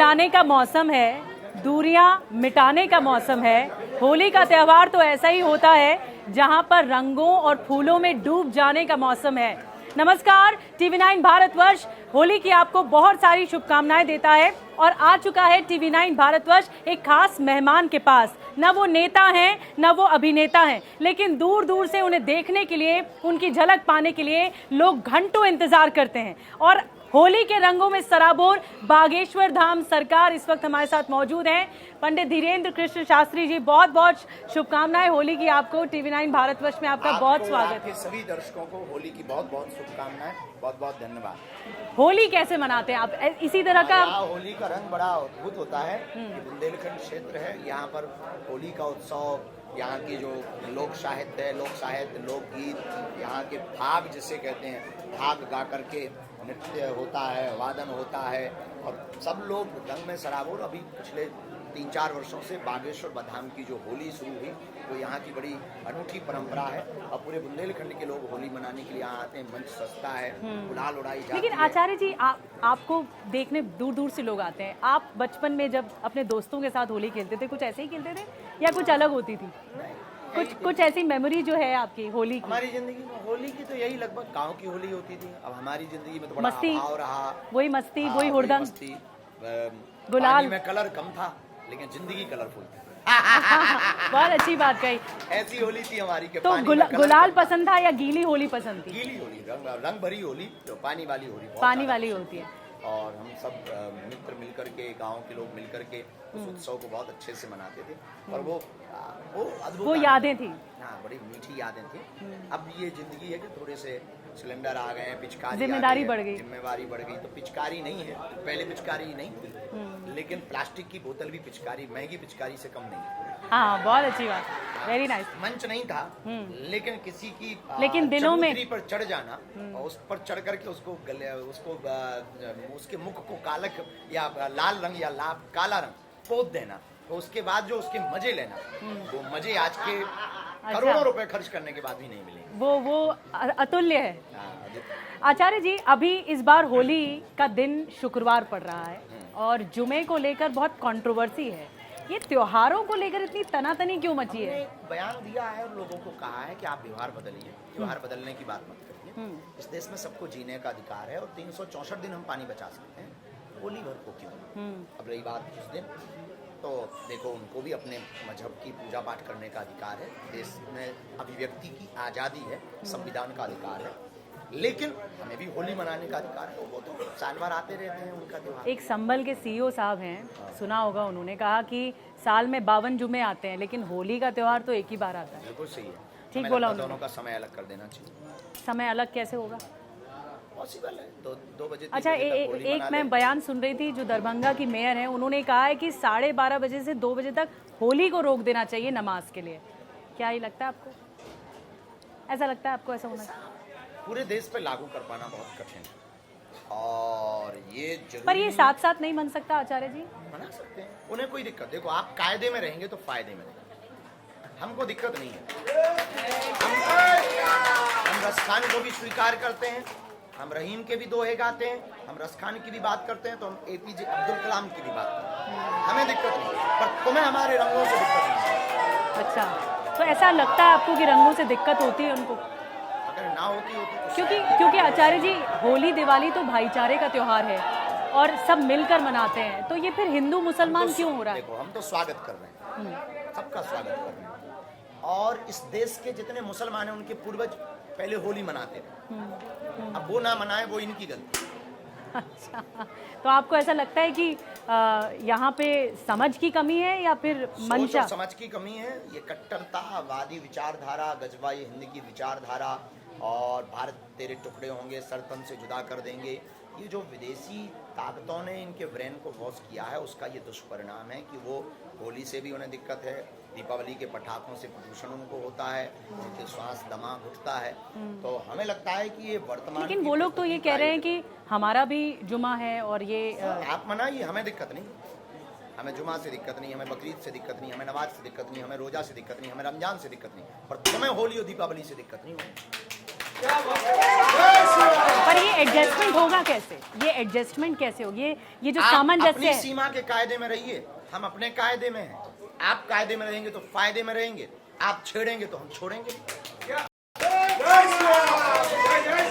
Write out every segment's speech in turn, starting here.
भुलाने का मौसम है, दूरियां मिटाने का मौसम है। होली का त्योहार तो ऐसा ही होता है जहां पर रंगों और फूलों में डूब जाने का मौसम है। नमस्कार, TV9 भारतवर्ष होली की आपको बहुत सारी शुभकामनाएं देता है और आ चुका है TV9 भारतवर्ष एक खास मेहमान के पास। न वो नेता हैं न वो अभिनेता हैं, लेकिन दूर दूर से उन्हें देखने के लिए, उनकी झलक पाने के लिए लोग घंटों इंतजार करते हैं। और होली के रंगों में सराबोर बागेश्वर धाम सरकार इस वक्त हमारे साथ मौजूद हैं। पंडित धीरेन्द्र कृष्ण शास्त्री जी, बहुत बहुत शुभकामनाएं होली की आपको। TV9 भारतवर्ष में आपका बहुत स्वागत है। सभी दर्शकों को होली की बहुत बहुत शुभकामनाएं, बहुत बहुत धन्यवाद। होली कैसे मनाते हैं आप? इसी तरह का होली का रंग बड़ा अद्भुत होता है। ये बुंदेलखंड क्षेत्र है, यहाँ पर होली का उत्सव, यहाँ की जो लोक साहित्य, लोकगीत, यहाँ के भाग जिसे कहते हैं, भाग गा करके नृत्य होता है, वादन होता है और सब लोग रंग में सराबोर। अभी पिछले 3-4 वर्षों से बागेश्वर धाम की जो होली शुरू हुई, वो यहाँ की बड़ी अनूठी परंपरा है और पूरे बुंदेलखंड के लोग होली मनाने के लिए यहाँ आते हैं। मंच सस्ता है, गुलाल उड़ाई जाती है। लेकिन आचार्य जी, आपको देखने दूर दूर से लोग आते हैं। आप बचपन में जब अपने दोस्तों के साथ होली खेलते थे, कुछ ऐसे ही खेलते थे या कुछ अलग होती थी? कुछ ऐसी मेमोरी जो है आपकी होली की? हमारी जिंदगी में होली की तो यही लगभग गांव की होली होती थी। अब हमारी जिंदगी में तो बड़ा मस्ती, अभाव रहा, वही मस्ती, वही हुड़दंग, गुलाल। पानी में कलर कम था लेकिन जिंदगी कलरफुल थी। बहुत अच्छी बात कही। ऐसी होली थी हमारी के तो गुलाल पसंद था या गीली होली पसंद थी? गीली होली, रंग भरी होली, तो पानी वाली होली पानी वाली होती है। और हम सब मित्र मिलकर के, गांव के लोग मिलकर के उस उत्सव को बहुत अच्छे से मनाते थे और वो अद्भुत, वो यादें थी। हाँ, बड़ी मीठी यादें थी। अब ये जिंदगी है कि थोड़े से सिलेंडर आ गए हैं, पिचकारी, जिम्मेदारी बढ़ गई, तो पिचकारी नहीं है। पहले पिचकारी नहीं थी, लेकिन प्लास्टिक की बोतल भी पिचकारी, महंगी पिचकारी से कम नहीं है। हाँ, बहुत अच्छी बात, वेरी नाइस। मंच नहीं था, लेकिन किसी की दिलों में पर चढ़ जाना और उस पर चढ़ करके उसको उसके मुख को कालक या लाल रंग या काला रंग पोत देना, तो उसके बाद जो उसके मजे लेना, वो मजे आज के करोड़ों रुपए खर्च करने के बाद भी नहीं मिलेंगे। वो अतुल्य है। आचार्य जी, अभी इस बार होली का दिन शुक्रवार पड़ रहा है और जुमे को लेकर बहुत कंट्रोवर्सी है। ये त्योहारों को लेकर इतनी तनातनी क्यों मची है? बयान दिया है और लोगों को कहा है कि आप व्यवहार बदलिए, त्योहार बदलने की बात मत करिए। इस देश में सबको जीने का अधिकार है और 364 दिन हम पानी बचा सकते हैं, होली भर को क्यों? अब रही बात उस दिन, तो देखो, उनको भी अपने मजहब की पूजा पाठ करने का अधिकार है। देश में अभिव्यक्ति की आज़ादी है, संविधान का अधिकार है, लेकिन हमें भी होली मनाने का अधिकार है। वो तो साल भर आते रहते हैं, उनका त्योहार। एक संभल के CEO साहब हैं, सुना होगा, उन्होंने कहा कि साल में 52 जुमे आते हैं, लेकिन होली का त्योहार तो एक ही बार आता है। बिल्कुल सही है, ठीक बोला। दोनों का समय अलग कर देना चाहिए। समय अलग कैसे होगा? पॉसिबल है, 2 बजे। अच्छा, एक मैं बयान सुन रही थी, जो दरभंगा की मेयर है, उन्होंने कहा है कि 12:30 बजे से 2 बजे तक होली को रोक देना चाहिए नमाज के लिए। क्या ये लगता है आपको? ऐसा लगता है आपको ऐसा होना चाहिए? पूरे देश पे लागू कर पाना बहुत कठिन है और ये जरूरी, पर ये साथ साथ नहीं बन सकता आचार्य जी? मना सकते हैं, उन्हें कोई दिक्कत। देखो, आप कायदे में रहेंगे तो फायदे में रहेंगे, हमको दिक्कत नहीं है। हम रसखान को भी स्वीकार करते हैं, हम रहीम के भी दोहे गाते हैं, हम रसखान की भी बात करते हैं, तो हम APJ अब्दुल कलाम की भी बात करते हैं, हमें दिक्कत नहीं है। पर तुम्हें हमारे रंगों से दिक्कत नहीं है। अच्छा, तो ऐसा लगता है आपको कि रंगों से दिक्कत होती है उनको? अगर ना होती तो क्योंकि आचार्य जी, होली दिवाली तो भाईचारे का त्योहार है और सब मिलकर मनाते हैं, तो ये फिर हिंदू मुसलमान क्यों हो रहा है? देखो, हम तो स्वागत कर रहे हैं, सबका स्वागत कर रहे हैं। और इस देश के जितने मुसलमान हैं, उनके पूर्वज पहले होली मनाते थे, अब वो ना मनाए, वो इनकी गलती। अच्छा, तो आपको ऐसा लगता है कि यहाँ पे समझ की कमी है या फिर मंशा? समझ की कमी है। ये कट्टरतावादी विचारधारा, गजवाई हिंद की विचारधारा और भारत तेरे टुकड़े होंगे, सरतन से जुदा कर देंगे, ये जो विदेशी ताकतों ने इनके ब्रेन को वॉश किया है, उसका ये दुष्परिणाम है कि वो होली से भी उन्हें दिक्कत है, दीपावली के पटाखों से प्रदूषण उनको होता है, उनके श्वास दमा घुटता है। तो हमें लगता है कि ये वर्तमान, लेकिन वो लोग तो ये कह रहे हैं कि हमारा भी जुमा है और ये आप मनाइए, हमें दिक्कत नहीं। हमें जुमा से दिक्कत नहीं, हमें बकरीद से दिक्कत नहीं, हमें नमाज से दिक्कत नहीं, हमें रोजा से दिक्कत नहीं, हमें रमजान से दिक्कत नहीं, पर तुम्हें होली और दीपावली से दिक्कत नहीं होगी। पर ये एडजस्टमेंट होगा कैसे? ये एडजस्टमेंट कैसे होगी? ये जो आप सामंजस्य अपनी है। सीमा के कायदे में रहिए, हम अपने कायदे में हैं। आप कायदे में रहेंगे तो फायदे में रहेंगे, आप छेड़ेंगे तो हम छोड़ेंगे।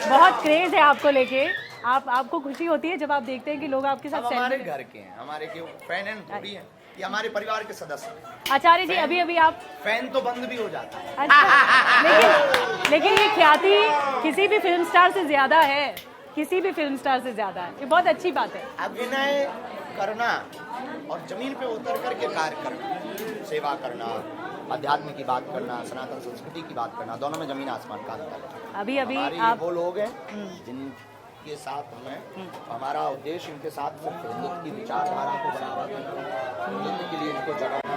बहुत क्रेज है आपको लेके। आपको खुशी होती है जब आप देखते हैं कि लोग आपके साथ अब हमारे सेल्फी। घर के हैं, हमारे के फ्रेंड एंड थोड़ी हैं, ये हमारे परिवार के सदस्य हैं। आचार्य जी अभी आप फैन तो बंद भी हो जाता है। अच्छा, लेकिन ये ख्याति किसी भी फिल्म स्टार से ज्यादा है, किसी भी फिल्म स्टार से ज्यादा है। ये बहुत अच्छी बात है। अभिनय करना और जमीन पे उतर करके कार्य करना, सेवा करना, अध्यात्म की बात करना, सनातन संस्कृति की बात करना, दोनों में जमीन आसमान का अंतर है। अभी हमारे आप वो लोग हैं जिनके साथ हमें, हमारा उद्देश्य इनके साथ सिर्फ हिंदुत्व की विचारधारा को बढ़ावा देना, हिंदुत्व के लिए इनको जगाना,